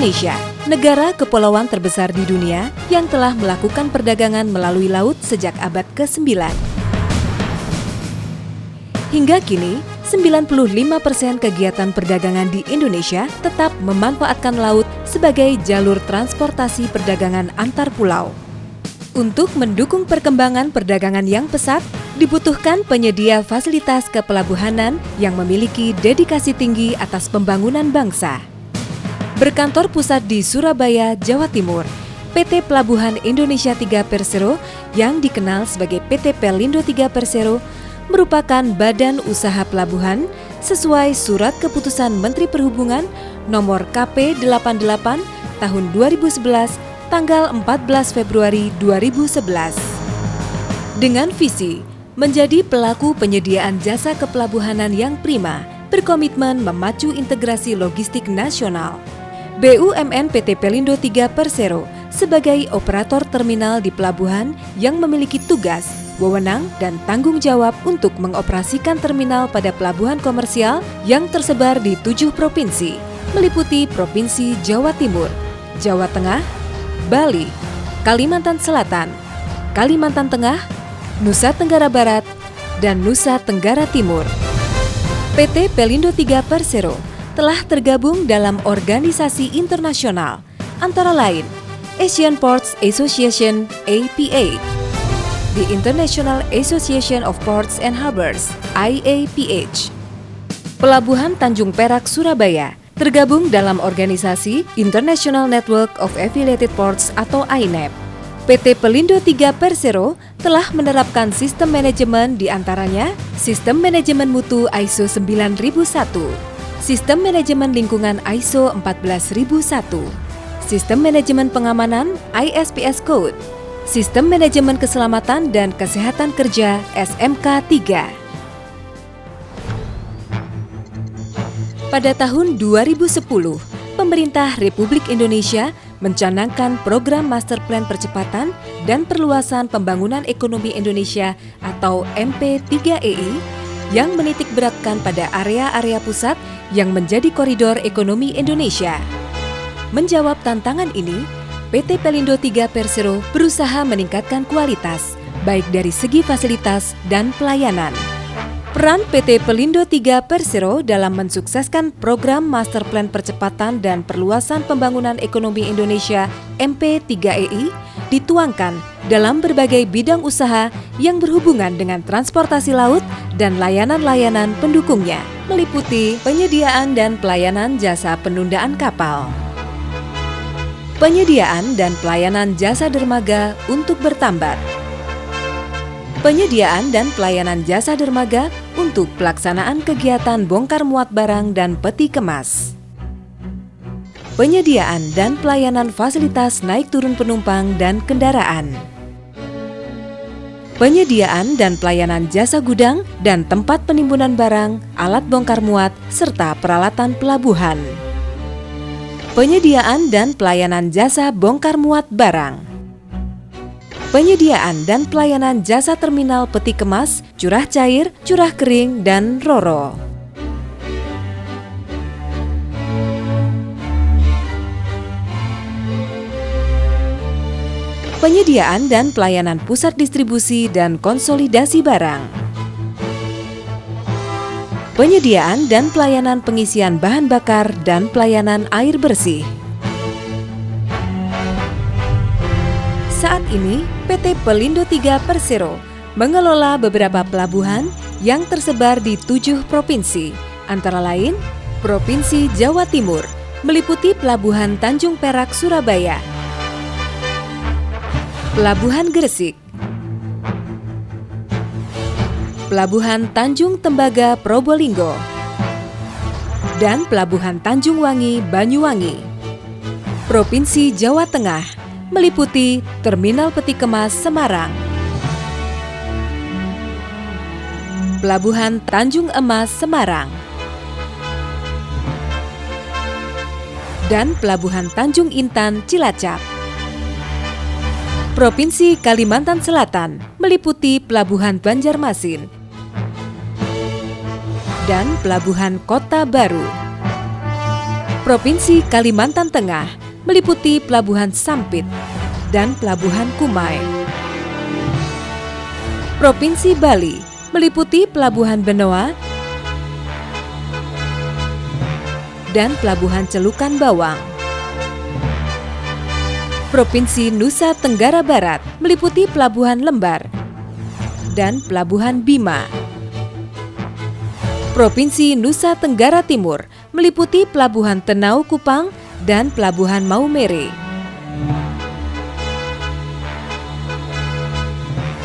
Indonesia, negara kepulauan terbesar di dunia yang telah melakukan perdagangan melalui laut sejak abad ke-9. Hingga kini, 95% kegiatan perdagangan di Indonesia tetap memanfaatkan laut sebagai jalur transportasi perdagangan antar pulau. Untuk mendukung perkembangan perdagangan yang pesat, dibutuhkan penyedia fasilitas kepelabuhanan yang memiliki dedikasi tinggi atas pembangunan bangsa. Berkantor pusat di Surabaya, Jawa Timur, PT Pelabuhan Indonesia 3 Persero yang dikenal sebagai PT Pelindo 3 Persero merupakan badan usaha pelabuhan sesuai Surat Keputusan Menteri Perhubungan Nomor KP 88 Tahun 2011 tanggal 14 Februari 2011. Dengan visi menjadi pelaku penyediaan jasa kepelabuhanan yang prima, berkomitmen memacu integrasi logistik nasional. BUMN PT Pelindo 3 Persero sebagai operator terminal di pelabuhan yang memiliki tugas, wewenang, dan tanggung jawab untuk mengoperasikan terminal pada pelabuhan komersial yang tersebar di 7 provinsi, meliputi Provinsi Jawa Timur, Jawa Tengah, Bali, Kalimantan Selatan, Kalimantan Tengah, Nusa Tenggara Barat, dan Nusa Tenggara Timur. PT Pelindo 3 Persero telah tergabung dalam organisasi internasional, antara lain Asian Ports Association (APA), the International Association of Ports and Harbors (IAPH). Pelabuhan Tanjung Perak Surabaya tergabung dalam organisasi International Network of Affiliated Ports atau INEP. PT Pelindo 3 Persero telah menerapkan sistem manajemen diantaranya Sistem Manajemen Mutu ISO 9001, Sistem Manajemen Lingkungan ISO 14001, Sistem Manajemen Pengamanan ISPS Code, Sistem Manajemen Keselamatan dan Kesehatan Kerja SMK 3. Pada tahun 2010, pemerintah Republik Indonesia mencanangkan program Master Plan Percepatan dan Perluasan Pembangunan Ekonomi Indonesia atau MP3EI yang menitikberatkan pada area-area pusat yang menjadi koridor ekonomi Indonesia. Menjawab tantangan ini, PT Pelindo 3 Persero berusaha meningkatkan kualitas, baik dari segi fasilitas dan pelayanan. Peran PT Pelindo 3 Persero dalam mensukseskan program Master Plan Percepatan dan Perluasan Pembangunan Ekonomi Indonesia MP3EI dituangkan dalam berbagai bidang usaha yang berhubungan dengan transportasi laut dan layanan-layanan pendukungnya, meliputi penyediaan dan pelayanan jasa penundaan kapal, penyediaan dan pelayanan jasa dermaga untuk bertambat, penyediaan dan pelayanan jasa dermaga untuk pelaksanaan kegiatan bongkar muat barang dan peti kemas, penyediaan dan pelayanan fasilitas naik turun penumpang dan kendaraan, penyediaan dan pelayanan jasa gudang dan tempat penimbunan barang, alat bongkar muat, serta peralatan pelabuhan, penyediaan dan pelayanan jasa bongkar muat barang, penyediaan dan pelayanan jasa terminal peti kemas, curah cair, curah kering, dan ro-ro. Penyediaan dan pelayanan pusat distribusi dan konsolidasi barang. Penyediaan dan pelayanan pengisian bahan bakar dan pelayanan air bersih. Saat ini, PT Pelindo 3 Persero mengelola beberapa pelabuhan yang tersebar di 7 provinsi, antara lain Provinsi Jawa Timur, meliputi Pelabuhan Tanjung Perak Surabaya, Pelabuhan Gresik, Pelabuhan Tanjung Tembaga Probolinggo, dan Pelabuhan Tanjung Wangi Banyuwangi. Provinsi Jawa Tengah meliputi Terminal Peti Kemas Semarang, Pelabuhan Tanjung Emas Semarang, dan Pelabuhan Tanjung Intan Cilacap. Provinsi Kalimantan Selatan meliputi Pelabuhan Banjarmasin dan Pelabuhan Kota Baru. Provinsi Kalimantan Tengah meliputi Pelabuhan Sampit dan Pelabuhan Kumai. Provinsi Bali meliputi Pelabuhan Benoa dan Pelabuhan Celukan Bawang. Provinsi Nusa Tenggara Barat meliputi Pelabuhan Lembar dan Pelabuhan Bima. Provinsi Nusa Tenggara Timur meliputi Pelabuhan Tenau Kupang dan Pelabuhan Maumere.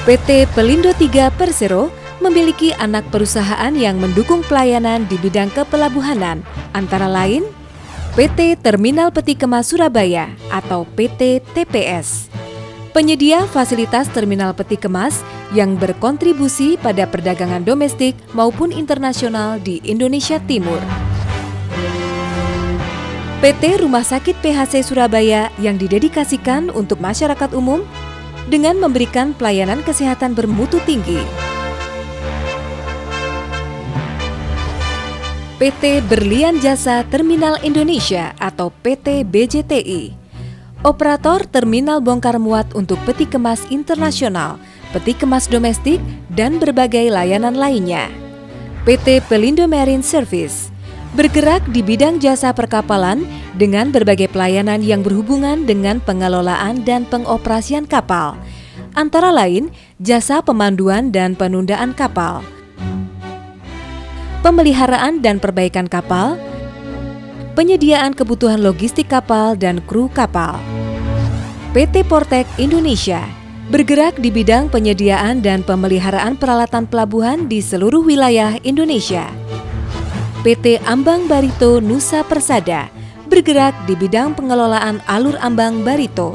PT Pelindo III Persero memiliki anak perusahaan yang mendukung pelayanan di bidang kepelabuhanan, antara lain PT Terminal Peti Kemas Surabaya atau PT TPS, penyedia fasilitas terminal peti kemas yang berkontribusi pada perdagangan domestik maupun internasional di Indonesia Timur. PT Rumah Sakit PHC Surabaya yang didedikasikan untuk masyarakat umum dengan memberikan pelayanan kesehatan bermutu tinggi. PT Berlian Jasa Terminal Indonesia atau PT BJTI, operator terminal bongkar muat untuk peti kemas internasional, peti kemas domestik, dan berbagai layanan lainnya. PT Pelindo Marine Service bergerak di bidang jasa perkapalan dengan berbagai pelayanan yang berhubungan dengan pengelolaan dan pengoperasian kapal, antara lain jasa pemanduan dan penundaan kapal, pemeliharaan dan perbaikan kapal, penyediaan kebutuhan logistik kapal dan kru kapal. PT Portek Indonesia bergerak di bidang penyediaan dan pemeliharaan peralatan pelabuhan di seluruh wilayah Indonesia. PT Ambang Barito Nusa Persada bergerak di bidang pengelolaan alur ambang Barito.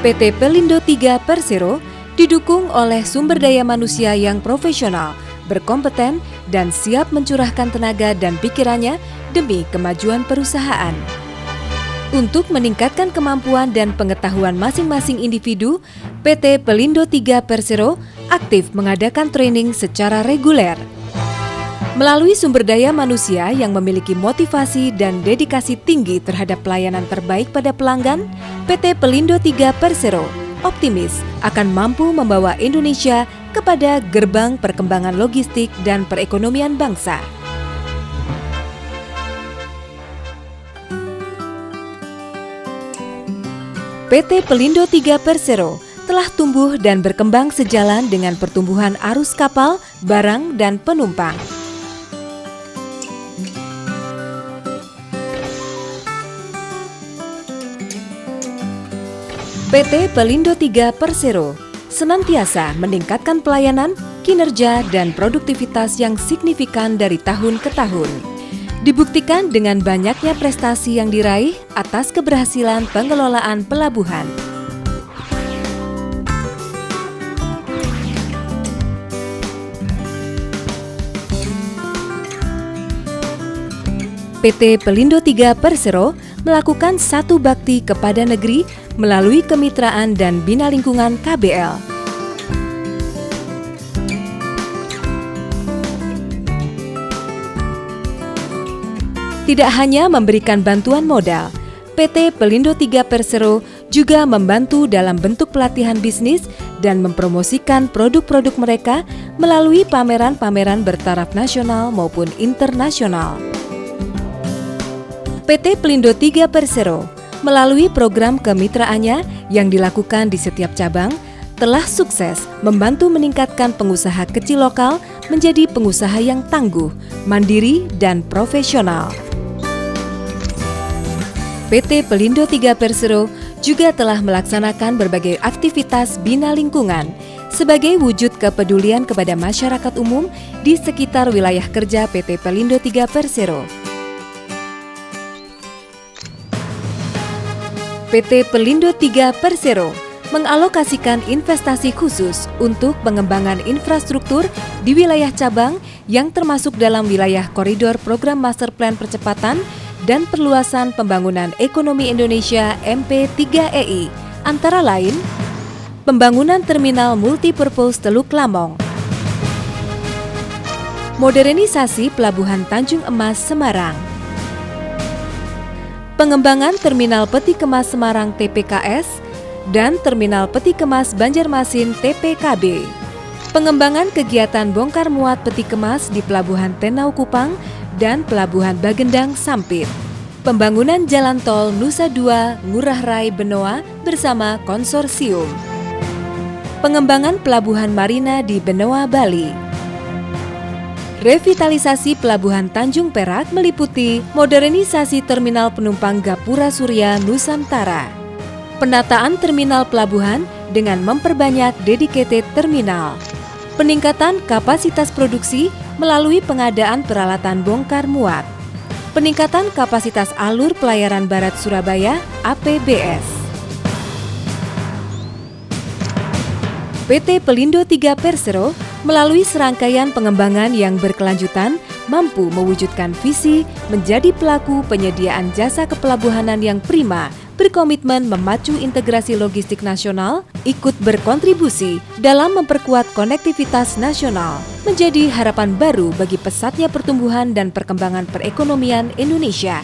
PT Pelindo III Persero didukung oleh sumber daya manusia yang profesional, berkompeten, dan siap mencurahkan tenaga dan pikirannya demi kemajuan perusahaan. Untuk meningkatkan kemampuan dan pengetahuan masing-masing individu, PT Pelindo III Persero aktif mengadakan training secara reguler. Melalui sumber daya manusia yang memiliki motivasi dan dedikasi tinggi terhadap pelayanan terbaik pada pelanggan, PT Pelindo III Persero optimis akan mampu membawa Indonesia kepada gerbang perkembangan logistik dan perekonomian bangsa. PT Pelindo III Persero telah tumbuh dan berkembang sejalan dengan pertumbuhan arus kapal, barang, dan penumpang. PT Pelindo III Persero senantiasa meningkatkan pelayanan, kinerja, dan produktivitas yang signifikan dari tahun ke tahun. Dibuktikan dengan banyaknya prestasi yang diraih atas keberhasilan pengelolaan pelabuhan. PT Pelindo III Persero melakukan satu bakti kepada negeri melalui kemitraan dan bina lingkungan KBL. Tidak hanya memberikan bantuan modal, PT Pelindo III Persero juga membantu dalam bentuk pelatihan bisnis dan mempromosikan produk-produk mereka melalui pameran-pameran bertaraf nasional maupun internasional. PT Pelindo III Persero melalui program kemitraannya yang dilakukan di setiap cabang telah sukses membantu meningkatkan pengusaha kecil lokal menjadi pengusaha yang tangguh, mandiri, dan profesional. PT Pelindo III Persero juga telah melaksanakan berbagai aktivitas bina lingkungan sebagai wujud kepedulian kepada masyarakat umum di sekitar wilayah kerja PT Pelindo III Persero. PT Pelindo III Persero mengalokasikan investasi khusus untuk pengembangan infrastruktur di wilayah cabang yang termasuk dalam wilayah koridor program Master Plan Percepatan dan Perluasan Pembangunan Ekonomi Indonesia MP3EI, antara lain pembangunan terminal multipurpose Teluk Lamong, Modernisasi Pelabuhan Tanjung Emas Semarang. Pengembangan Terminal Peti Kemas Semarang TPKS dan Terminal Peti Kemas Banjarmasin TPKB. Pengembangan kegiatan bongkar muat peti kemas di Pelabuhan Tenau Kupang dan Pelabuhan Bagendang Sampit. Pembangunan Jalan Tol Nusa Dua Ngurah Rai Benoa bersama konsorsium. Pengembangan Pelabuhan Marina di Benoa, Bali. Revitalisasi Pelabuhan Tanjung Perak meliputi modernisasi Terminal Penumpang Gapura Surya Nusantara. Penataan terminal pelabuhan dengan memperbanyak dedicated terminal. Peningkatan kapasitas produksi melalui pengadaan peralatan bongkar muat. Peningkatan kapasitas alur pelayaran Barat Surabaya APBS. PT Pelindo 3 Persero melalui serangkaian pengembangan yang berkelanjutan mampu mewujudkan visi menjadi pelaku penyediaan jasa kepelabuhanan yang prima, berkomitmen memacu integrasi logistik nasional, ikut berkontribusi dalam memperkuat konektivitas nasional, menjadi harapan baru bagi pesatnya pertumbuhan dan perkembangan perekonomian Indonesia.